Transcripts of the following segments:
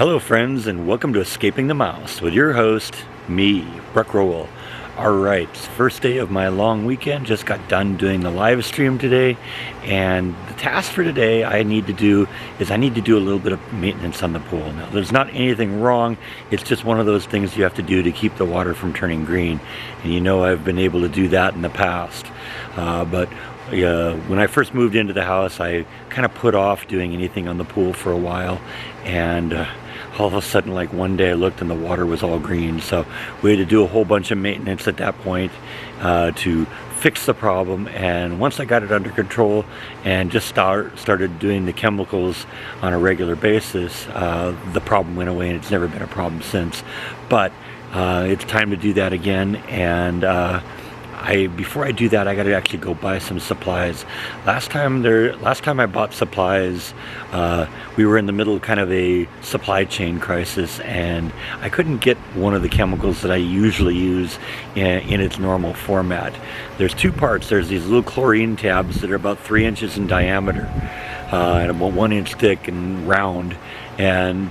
Hello friends, and welcome to Escaping the Mouse with your host, me, Bruck Rowell. Alright, first day of my long weekend, just got done doing the live stream today, and the task for today I need to do a little bit of maintenance on the pool. Now there's not anything wrong, it's just one of those things you have to do to keep the water from turning green, and you know I've been able to do that in the past. But when I first moved into the house, I kind of put off doing anything on the pool for a while, and all of a sudden, like one day I looked and the water was all green. So we had to do a whole bunch of maintenance at that point to fix the problem. And once I got it under control and just started doing the chemicals on a regular basis, the problem went away, and it's never been a problem since. But it's time to do that again, and before I do that, I got to actually go buy some supplies. Last time I bought supplies, we were in the middle of kind of a supply chain crisis, and I couldn't get one of the chemicals that I usually use in its normal format. There's two parts. There's these little chlorine tabs that are about 3 inches in diameter and about 1 inch thick and round, and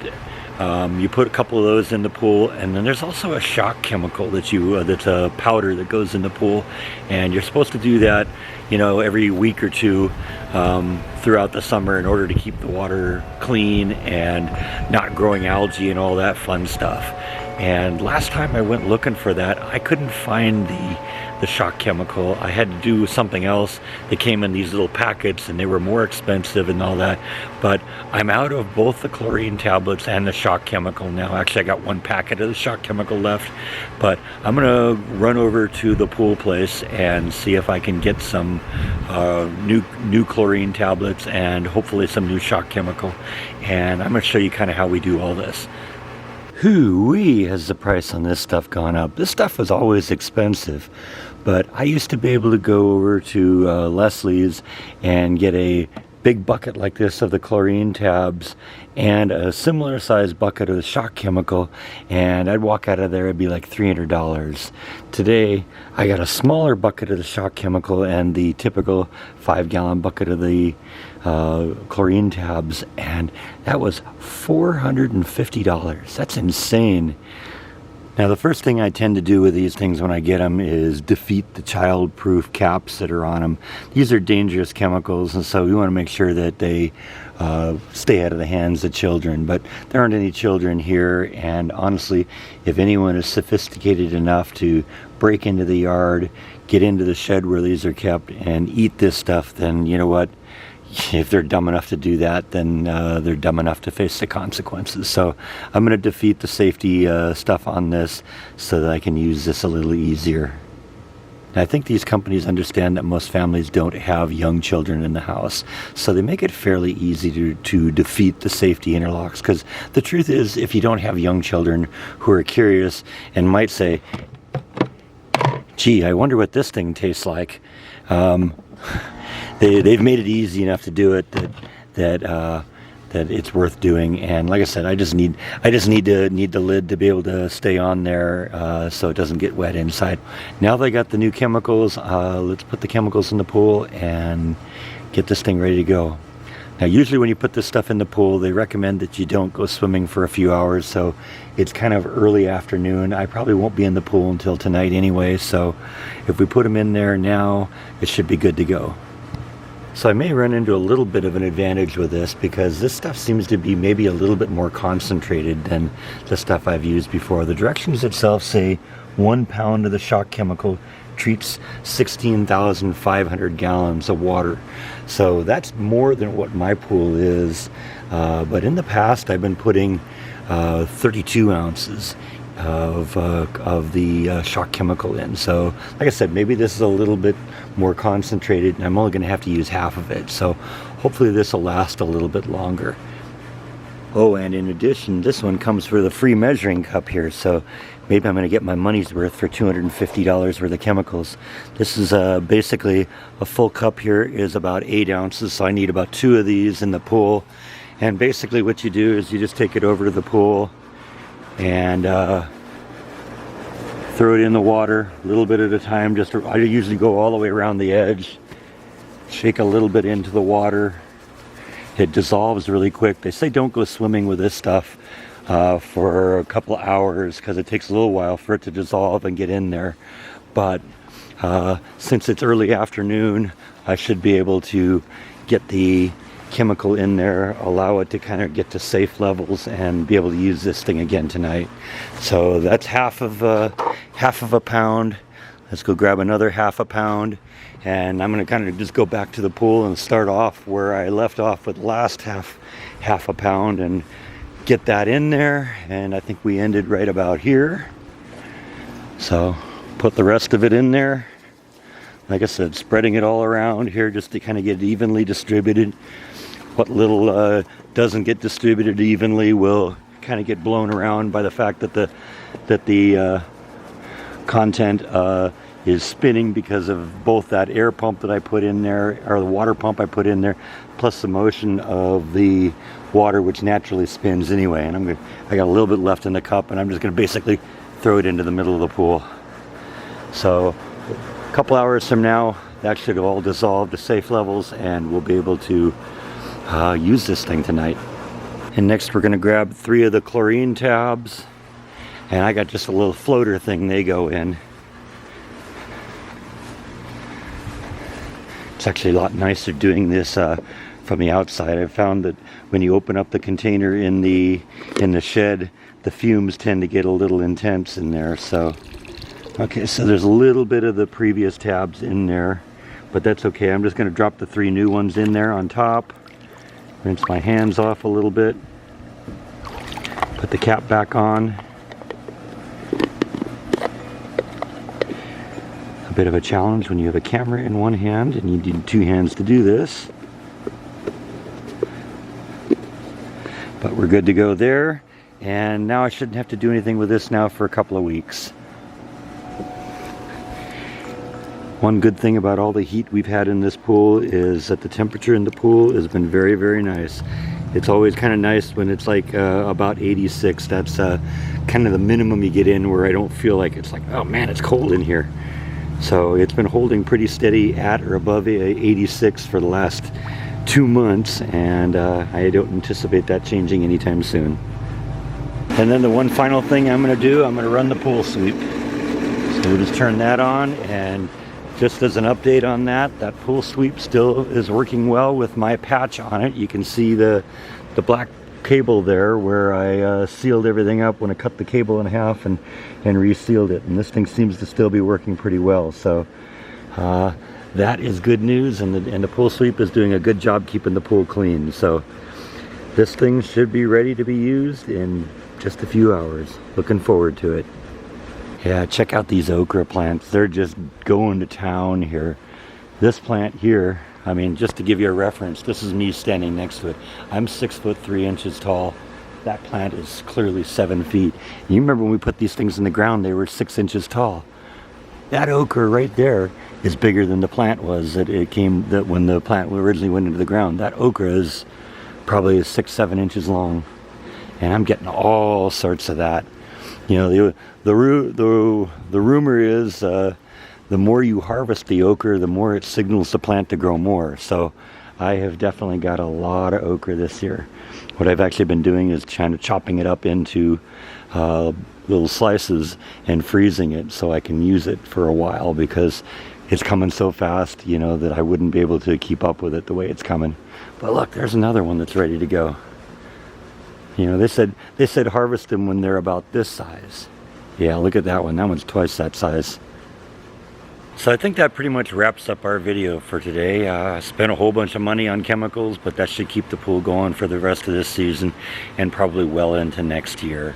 you put a couple of those in the pool, and then there's also a shock chemical that's a powder that goes in the pool, and you're supposed to do that, every week or two throughout the summer in order to keep the water clean and not growing algae and all that fun stuff. And last time I went looking for that, I couldn't find the shock chemical. I had to do something else that came in these little packets, and they were more expensive and all that. But I'm out of both the chlorine tablets and the shock chemical now. Actually, I got one packet of the shock chemical left, but I'm gonna run over to the pool place and see if I can get some new chlorine tablets and hopefully some new shock chemical. And I'm gonna show you kind of how we do all this. Hoo-wee, has the price on this stuff gone up. This stuff was always expensive, but I used to be able to go over to Leslie's and get a big bucket like this of the chlorine tabs and a similar sized bucket of the shock chemical, and I'd walk out of there, it'd be like $300. Today I got a smaller bucket of the shock chemical and the typical 5-gallon bucket of the chlorine tabs, and that was $450. That's insane. Now, the first thing I tend to do with these things when I get them is defeat the child-proof caps that are on them. These are dangerous chemicals, and so we want to make sure that they stay out of the hands of children. But there aren't any children here, and honestly, if anyone is sophisticated enough to break into the yard, get into the shed where these are kept, and eat this stuff, then you know what? If they're dumb enough to do that, then they're dumb enough to face the consequences. So I'm going to defeat the safety stuff on this so that I can use this a little easier. I think these companies understand that most families don't have young children in the house, so they make it fairly easy to defeat the safety interlocks, because the truth is, if you don't have young children who are curious and might say, gee, I wonder what this thing tastes like, they've made it easy enough to do it that it's worth doing. And like I said, I just need the lid to be able to stay on there so it doesn't get wet inside. Now that I got the new chemicals, let's put the chemicals in the pool and get this thing ready to go. Now, usually when you put this stuff in the pool, they recommend that you don't go swimming for a few hours, so it's kind of early afternoon. I probably won't be in the pool until tonight anyway, so if we put them in there now, it should be good to go. So I may run into a little bit of an advantage with this, because this stuff seems to be maybe a little bit more concentrated than the stuff I've used before. The directions itself say 1 pound of the shock chemical treats 16,500 gallons of water. So that's more than what my pool is. But in the past, I've been putting 32 ounces of the shock chemical in. So like I said, maybe this is a little bit more concentrated, and I'm only going to have to use half of it. So hopefully this will last a little bit longer. Oh, and in addition, this one comes with a free measuring cup here, so maybe I'm going to get my money's worth for $250 worth of chemicals. This is basically a full cup here is about 8 ounces, so I need about 2 of these in the pool. And basically what you do is you just take it over to the pool and throw it in the water a little bit at a time. I usually go all the way around the edge, shake a little bit into the water. It dissolves really quick. They say don't go swimming with this stuff for a couple of hours because it takes a little while for it to dissolve and get in there. But since it's early afternoon, I should be able to get the chemical in there, allow it to kind of get to safe levels, and be able to use this thing again tonight. So that's half of a pound. Let's go grab another half a pound, and I'm going to kind of just go back to the pool and start off where I left off with the last half a pound and get that in there. And I think we ended right about here. So put the rest of it in there. Like I said, spreading it all around here just to kind of get it evenly distributed. What little doesn't get distributed evenly will kind of get blown around by the fact that the content is spinning because of both that air pump that I put in there, or the water pump I put in there, plus the motion of the water, which naturally spins anyway. And I got a little bit left in the cup, and I'm just going to basically throw it into the middle of the pool. So a couple hours from now, that should all dissolve to safe levels, and we'll be able to use this thing tonight. And next we're going to grab 3 of the chlorine tabs, and I got just a little floater thing they go in. It's actually a lot nicer doing this from the outside. I found that when you open up the container in the shed, the fumes tend to get a little intense in there. So okay, so there's a little bit of the previous tabs in there, but that's okay. I'm just going to drop the 3 new ones in there on top. Rinse my hands off a little bit. Put the cap back on. A bit of a challenge when you have a camera in one hand and you need 2 hands to do this. But we're good to go there. And now I shouldn't have to do anything with this now for a couple of weeks. One good thing about all the heat we've had in this pool is that the temperature in the pool has been very, very nice. It's always kind of nice when it's like about 86. That's kind of the minimum you get in, where I don't feel like it's like, oh man, it's cold in here. So it's been holding pretty steady at or above 86 for the last 2 months, and I don't anticipate that changing anytime soon. And then the one final thing I'm going to do, I'm going to run the pool sweep. So we'll just turn that on, and just as an update on that, that pool sweep still is working well with my patch on it. You can see the black cable there where I sealed everything up when I cut the cable in half and resealed it. And this thing seems to still be working pretty well. So that is good news, and the pool sweep is doing a good job keeping the pool clean. So this thing should be ready to be used in just a few hours. Looking forward to it. Yeah, check out these okra plants. They're just going to town here. This plant here, I mean, just to give you a reference, this is me standing next to it. I'm 6'3" tall. That plant is clearly 7 feet. And you remember when we put these things in the ground, they were 6 inches tall. That okra right there is bigger than the plant was when the plant originally went into the ground. That okra is probably 6-7 inches long. And I'm getting all sorts of that. You know, the rumor is the more you harvest the okra, the more it signals the plant to grow more. So I have definitely got a lot of okra this year. What I've actually been doing is kind of chopping it up into little slices and freezing it so I can use it for a while, because it's coming so fast, you know, that I wouldn't be able to keep up with it the way it's coming. But look, there's another one that's ready to go. You know, they said harvest them when they're about this size. Yeah, look at that one. That one's twice that size. So I think that pretty much wraps up our video for today. I spent a whole bunch of money on chemicals, but that should keep the pool going for the rest of this season and probably well into next year.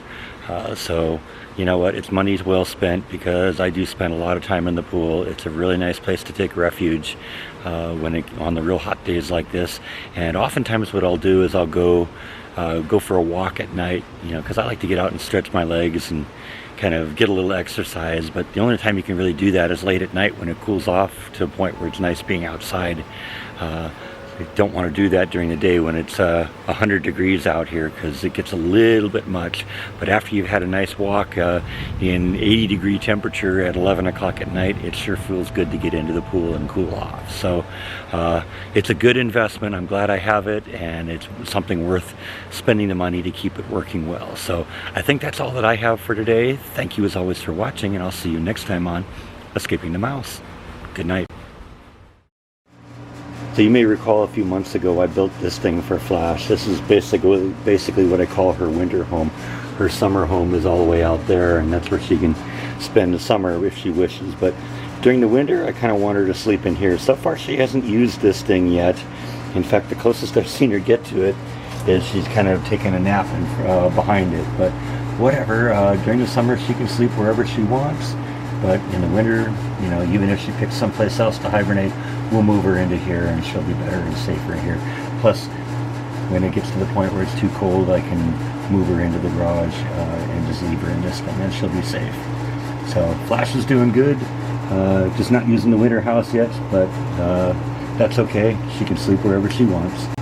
So you know what, it's money well spent, because I do spend a lot of time in the pool. It's a really nice place to take refuge on the real hot days like this. And oftentimes what I'll do is I'll go for a walk at night, you know, because I like to get out and stretch my legs and kind of get a little exercise. But the only time you can really do that is late at night when it cools off to a point where it's nice being outside. I don't want to do that during the day when it's 100 degrees out here, because it gets a little bit much. But after you've had a nice walk in 80-degree temperature at 11 o'clock at night, it sure feels good to get into the pool and cool off. So it's a good investment. I'm glad I have it, and it's something worth spending the money to keep it working well. So I think that's all that I have for today. Thank you as always for watching, and I'll see you next time on Escaping the Mouse. Good night. So you may recall a few months ago I built this thing for Flash. This is basically what I call her winter home. Her summer home is all the way out there, and that's where she can spend the summer if she wishes. But during the winter, I kind of want her to sleep in here. So far she hasn't used this thing yet. In fact, the closest I've seen her get to it is she's kind of taking a nap behind it. But whatever, during the summer she can sleep wherever she wants. But in the winter, you know, even if she picks someplace else to hibernate, we'll move her into here and she'll be better and safer here. Plus, when it gets to the point where it's too cold, I can move her into the garage and just leave her in this thing, and she'll be safe. So Flash is doing good. Just not using the winter house yet, but that's okay. She can sleep wherever she wants.